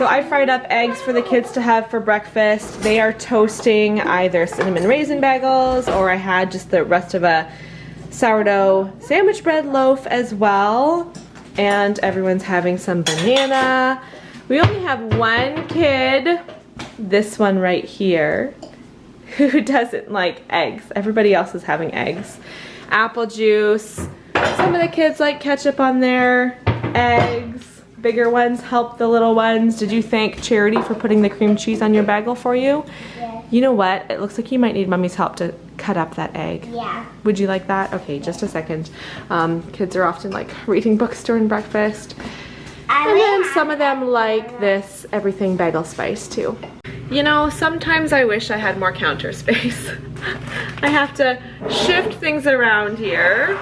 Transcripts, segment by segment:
So I fried up eggs for the kids to have for breakfast. They are toasting either cinnamon raisin bagels, or I had just the rest of a sourdough sandwich bread loaf as well. And everyone's having some banana. We only have one kid, this one right here, who doesn't like eggs. Everybody else is having eggs. Apple juice. Some of the kids like ketchup on their eggs. Bigger ones help the little ones. Did you thank Charity for putting the cream cheese on your bagel for you? Yeah. You know what? It looks like you might need Mommy's help to cut up that egg. Yeah. Would you like that? Okay, just a second. Kids are often like reading books during breakfast. And then some of them like this everything bagel spice too. You know, sometimes I wish I had more counter space. I have to shift things around here.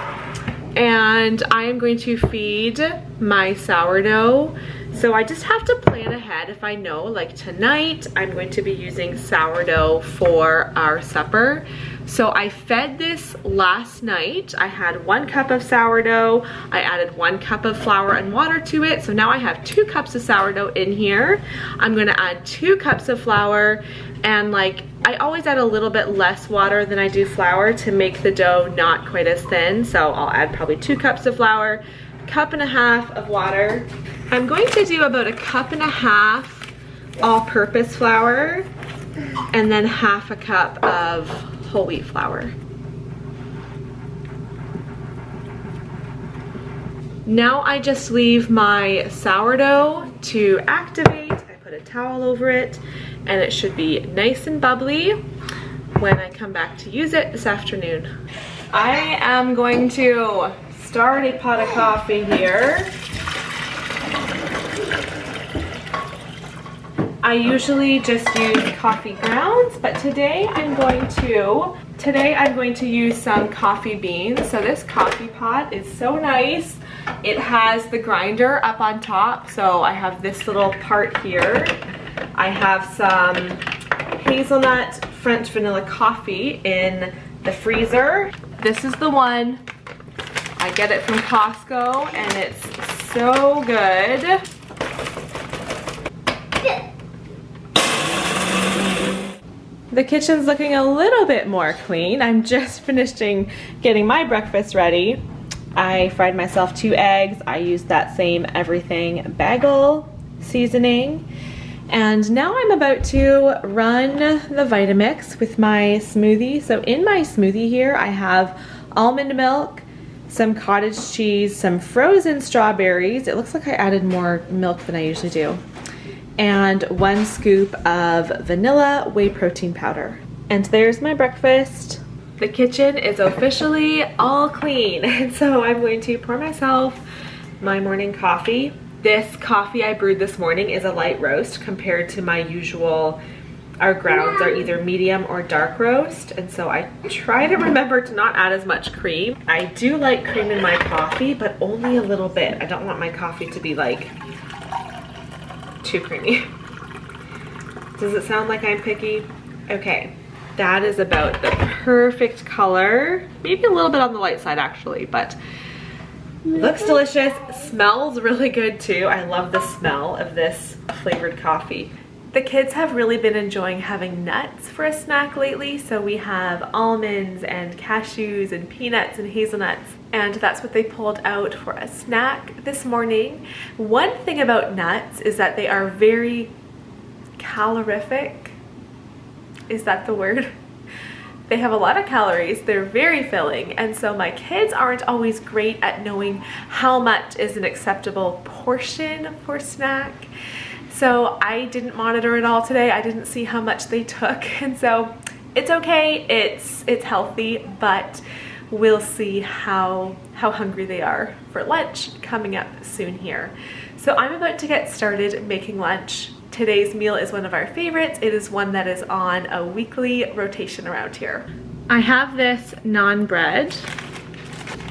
And I am going to feed my sourdough. So I just have to plan ahead. If I know, like tonight, I'm going to be using sourdough for our supper. So I fed this last night. I had 1 cup of sourdough. I added 1 cup of flour and water to it. So now I have 2 cups of sourdough in here. I'm gonna add 2 cups of flour, and like, I always add a little bit less water than I do flour to make the dough not quite as thin. So I'll add probably 2 cups of flour, 1.5 cups of water. I'm going to do about 1.5 cups all-purpose flour, and then 1/2 cup of whole wheat flour. Now I just leave my sourdough to activate. I put a towel over it, and it should be nice and bubbly when I come back to use it this afternoon. I am going to start a pot of coffee here. I usually just use coffee grounds, but today I'm going to use some coffee beans. So this coffee pot is so nice. It has the grinder up on top, so I have this little part here. I have some hazelnut French vanilla coffee in the freezer. This is the one. I get it from Costco, and it's so good. The kitchen's looking a little bit more clean. I'm just finishing getting my breakfast ready. I fried myself 2 eggs. I used that same everything bagel seasoning. And now I'm about to run the Vitamix with my smoothie. So in my smoothie here, I have almond milk, some cottage cheese, some frozen strawberries. It looks like I added more milk than I usually do. And 1 scoop of vanilla whey protein powder. And there's my breakfast. The kitchen is officially all clean. And so I'm going to pour myself my morning coffee. This coffee I brewed this morning is a light roast compared to my usual, our grounds are either medium or dark roast. And so I try to remember to not add as much cream. I do like cream in my coffee, but only a little bit. I don't want my coffee to be like too creamy. Does it sound like I'm picky? Okay, that is about the perfect color. Maybe a little bit on the light side actually, but looks delicious. Smells really good too. I love the smell of this flavored coffee. The kids have really been enjoying having nuts for a snack lately, so we have almonds and cashews and peanuts and hazelnuts, and that's what they pulled out for a snack this morning. One thing about nuts is that they are very calorific. Is that the word? They have a lot of calories, they're very filling, and so my kids aren't always great at knowing how much is an acceptable portion for snack. So I didn't monitor it all today. I didn't see how much they took, and so it's okay, it's healthy, but we'll see how hungry they are for lunch coming up soon here. So I'm about to get started making lunch. Today's meal is one of our favorites. It is one that is on a weekly rotation around here. I have this naan bread.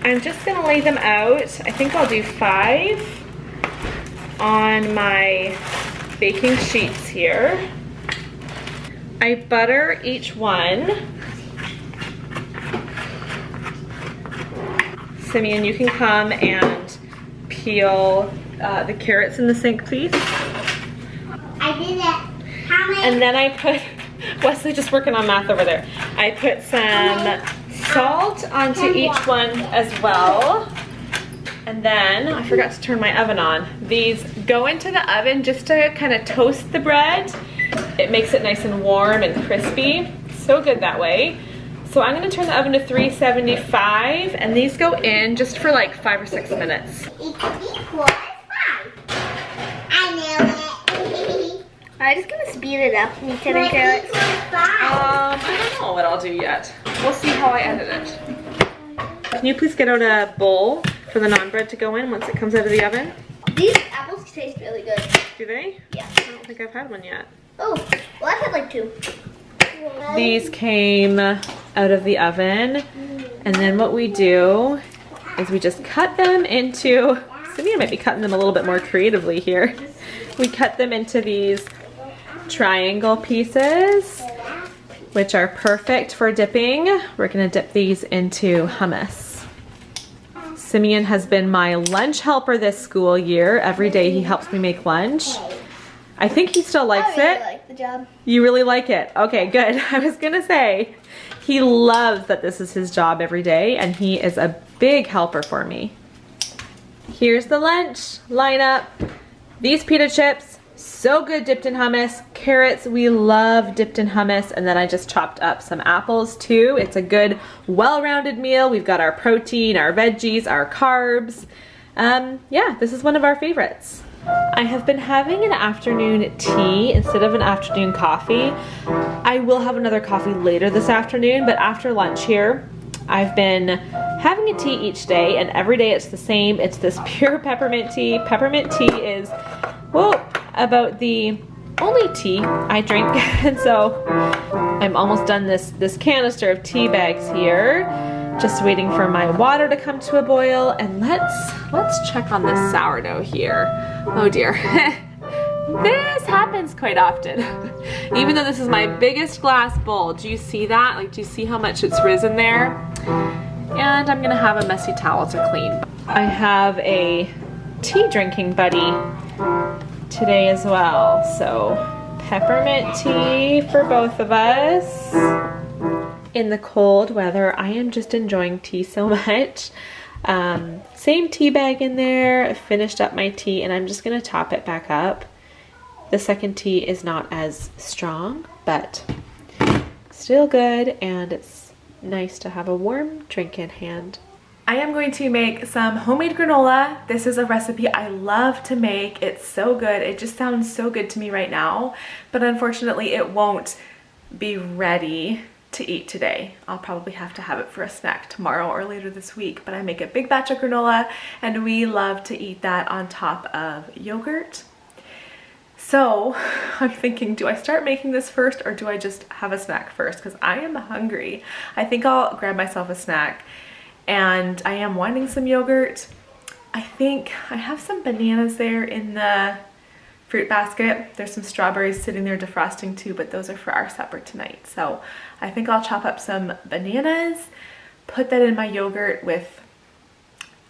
I'm just gonna lay them out. I think I'll do 5 on my baking sheets here. I butter each one. Simeon, you can come and peel the carrots in the sink, please. And then I put, Wesley just working on math over there. I put some salt onto each one as well. And then, I forgot to turn my oven on. These go into the oven just to kind of toast the bread. It makes it nice and warm and crispy. So good that way. So I'm gonna turn the oven to 375, and these go in just for like 5 or 6 minutes. I'm just gonna speed it up and cut and carrots. I don't know what I'll do yet. We'll see how I edit it. Can you please get out a bowl for the naan bread to go in once it comes out of the oven? These apples taste really good. Do they? Yeah. I don't think I've had one yet. Oh, well I've had like 2. These came out of the oven, and then what we do is we just cut them into, Cynthia might be cutting them a little bit more creatively here. We cut them into these triangle pieces, which are perfect for dipping. We're gonna dip these into hummus. Simeon has been my lunch helper this school year. Every day he helps me make lunch. I think he still likes it. I really like the job. You really like it? Okay, good. I was gonna say, he loves that this is his job every day, and he is a big helper for me. Here's the lunch lineup. These pita chips, so good dipped in hummus. Carrots, we love dipped in hummus. And then I just chopped up some apples too. It's a good, well-rounded meal. We've got our protein, our veggies, our carbs. Yeah, this is one of our favorites. I have been having an afternoon tea instead of an afternoon coffee. I will have another coffee later this afternoon, but after lunch here, I've been having a tea each day, and every day it's the same. It's this pure peppermint tea. Peppermint tea is, well, about the only tea I drink, and so I'm almost done this canister of tea bags here. Just waiting for my water to come to a boil, and let's check on this sourdough here. Oh dear. This happens quite often. Even though this is my biggest glass bowl, do you see that? Like, do you see how much it's risen there? And I'm gonna have a messy towel to clean. I have a tea drinking buddy today as well. So peppermint tea for both of us. In the cold weather, I am just enjoying tea so much. Same tea bag in there. I finished up my tea, and I'm just gonna top it back up. The second tea is not as strong, but still good, and it's nice to have a warm drink in hand. I am going to make some homemade granola. This is a recipe I love to make. It's so good. It just sounds so good to me right now, but unfortunately it won't be ready to eat today. I'll probably have to have it for a snack tomorrow or later this week, but I make a big batch of granola, and we love to eat that on top of yogurt. So I'm thinking, do I start making this first, or do I just have a snack first? Because I am hungry. I think I'll grab myself a snack, and I am wanting some yogurt. I think I have some bananas there in the fruit basket. There's some strawberries sitting there defrosting too, but those are for our supper tonight. So I think I'll chop up some bananas, put that in my yogurt with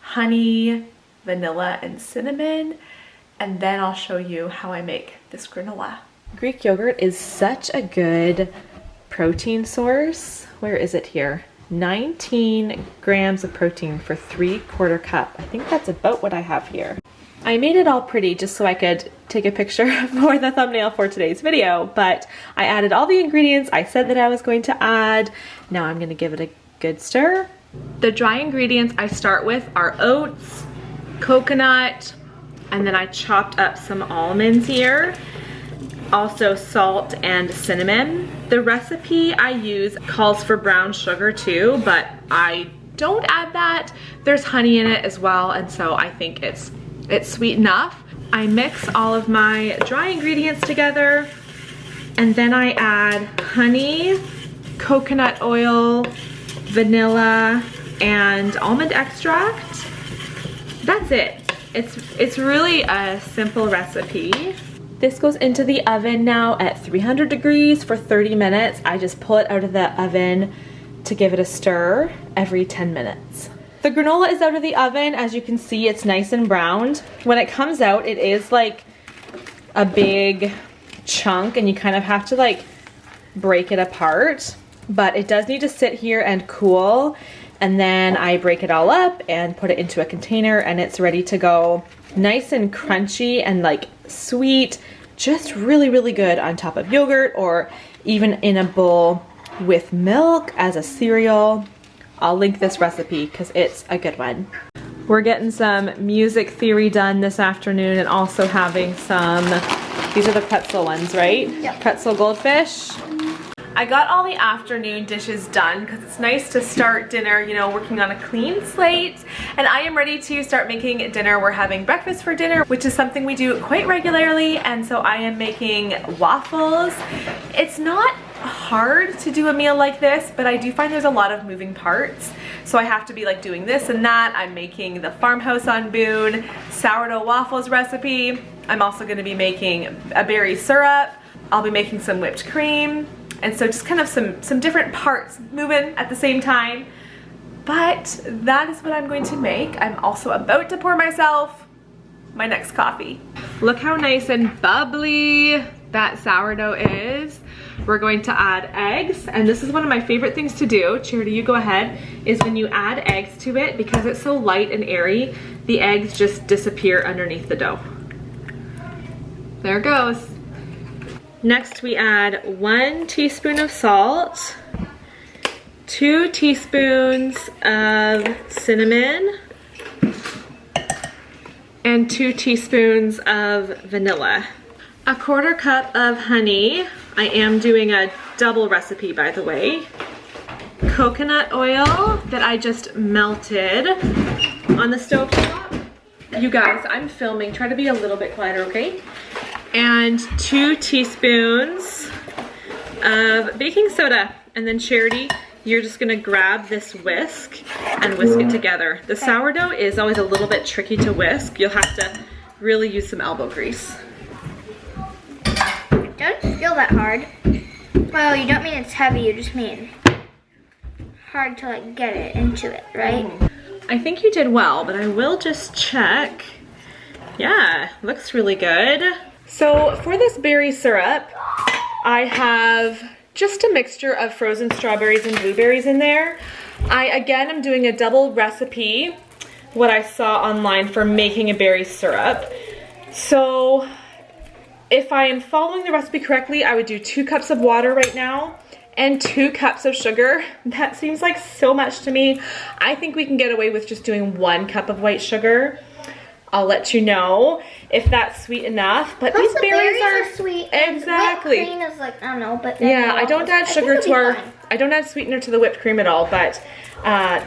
honey, vanilla, and cinnamon, and then I'll show you how I make this granola. Greek yogurt is such a good protein source. Where is it here? 19 grams of protein for 3/4 cup. I think that's about what I have here. I made it all pretty just so I could take a picture for the thumbnail for today's video, but I added all the ingredients I said that I was going to add. Now I'm gonna give it a good stir. The dry ingredients I start with are oats, coconut, and then I chopped up some almonds here. Also salt and cinnamon. The recipe I use calls for brown sugar too, but I don't add that. There's honey in it as well, and so I think it's sweet enough. I mix all of my dry ingredients together, and then I add honey, coconut oil, vanilla, and almond extract. That's it. It's really a simple recipe. This goes into the oven now at 300 degrees for 30 minutes. I just pull it out of the oven to give it a stir every 10 minutes. The granola is out of the oven. As you can see, it's nice and browned. When it comes out, it is like a big chunk and you kind of have to like break it apart, but it does need to sit here and cool, and then I break it all up and put it into a container and it's ready to go. Nice and crunchy and like sweet, just really, really good on top of yogurt or even in a bowl with milk as a cereal. I'll link this recipe because it's a good one. We're getting some music theory done this afternoon and also having some, these are the pretzel ones, right? Yep. Pretzel goldfish. I got all the afternoon dishes done because it's nice to start dinner, you know, working on a clean slate. And I am ready to start making dinner. We're having breakfast for dinner, which is something we do quite regularly. And so I am making waffles. It's not hard to do a meal like this, but I do find there's a lot of moving parts. So I have to be like doing this and that. I'm making the Farmhouse on Boone sourdough waffles recipe. I'm also going to be making a berry syrup. I'll be making some whipped cream. And so just kind of some different parts moving at the same time. But that is what I'm going to make. I'm also about to pour myself my next coffee. Look how nice and bubbly that sourdough is. We're going to add eggs, and this is one of my favorite things to do. Charity, you go ahead, is when you add eggs to it, because it's so light and airy, the eggs just disappear underneath the dough. There it goes. Next we add 1 teaspoon of salt, 2 teaspoons of cinnamon, and 2 teaspoons of vanilla. A 1/4 cup of honey. I am doing a double recipe, by the way. Coconut oil that I just melted on the stove top. You guys, I'm filming. Try to be a little bit quieter, okay? And 2 teaspoons of baking soda. And then Charity, you're just gonna grab this whisk and whisk it together. The sourdough is always a little bit tricky to whisk. You'll have to really use some elbow grease. Doesn't feel that hard. Well, you don't mean it's heavy, you just mean hard to like get it into it, right? I think you did well, but I will just check. Yeah, looks really good. So for this berry syrup, I have just a mixture of frozen strawberries and blueberries in there. I, again, am doing a double recipe, what I saw online for making a berry syrup. So if I am following the recipe correctly, I would do 2 cups of water right now and 2 cups of sugar. That seems like so much to me. I think we can get away with just doing 1 cup of white sugar. I'll let you know if that's sweet enough. But Plus these berries are sweet. Exactly. Whipped cream is like, I don't know, but yeah, I don't add sugar to our, I don't add sweetener to the whipped cream at all, but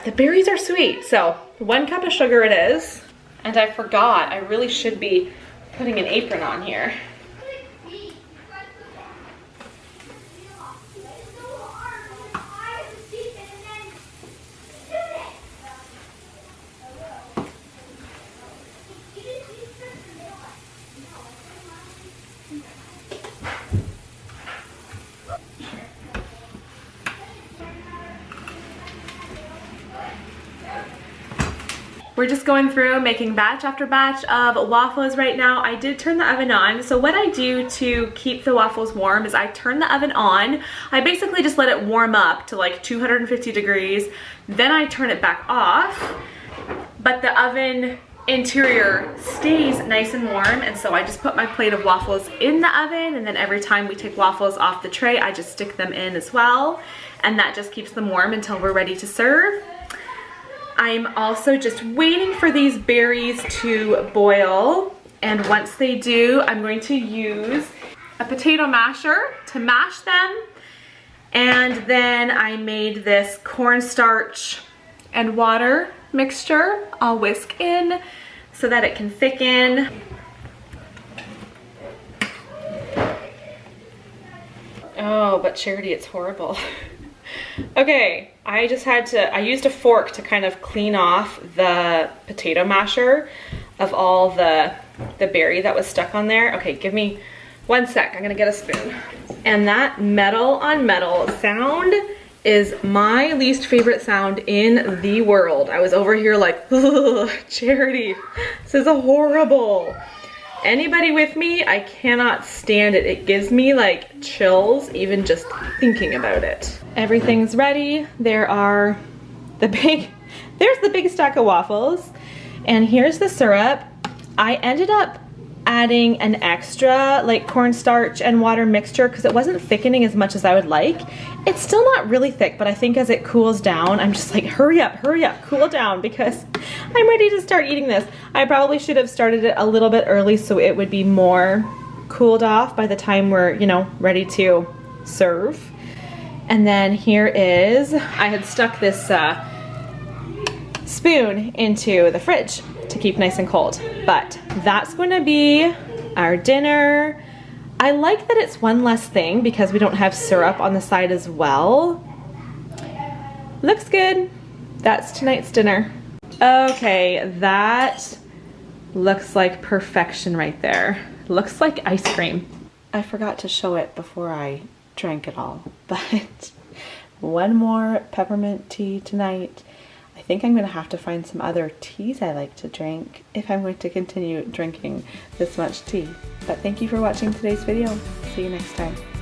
the berries are sweet. So 1 cup of sugar it is. And I forgot, I really should be putting an apron on here. We're just going through making batch after batch of waffles right now. I did turn the oven on. So what I do to keep the waffles warm is I turn the oven on. I basically just let it warm up to like 250 degrees. Then I turn it back off. But the oven interior stays nice and warm, and so I just put my plate of waffles in the oven, and then every time we take waffles off the tray, I just stick them in as well. And that just keeps them warm until we're ready to serve. I'm also just waiting for these berries to boil, and once they do, I'm going to use a potato masher to mash them. And then I made this cornstarch and water mixture. I'll whisk in so that it can thicken. Oh, but Charity, it's horrible. Okay, I used a fork to kind of clean off the potato masher of all the berry that was stuck on there. Okay, give me 1 sec, I'm gonna get a spoon. And that metal on metal sound is my least favorite sound in the world. I was over here like, ugh, Charity, this is horrible. Anybody with me? I cannot stand it. It gives me like chills even just thinking about it. Everything's ready. There's the big stack of waffles, and here's the syrup. I ended up adding an extra like cornstarch and water mixture because it wasn't thickening as much as I would like. It's still not really thick, but I think as it cools down, I'm just like, hurry up, cool down, because I'm ready to start eating this. I probably should have started it a little bit early so it would be more cooled off by the time we're, you know, ready to serve. And then here is, I had stuck this spoon into the fridge to keep nice and cold. But that's going to be our dinner. I like that it's one less thing because we don't have syrup on the side as well. Looks good. That's tonight's dinner. Okay, that looks like perfection right there. Looks like ice cream. I forgot to show it before I drank it all, but one more peppermint tea tonight. I think I'm gonna have to find some other teas I like to drink if I'm going to continue drinking this much tea. But thank you for watching today's video. See you next time.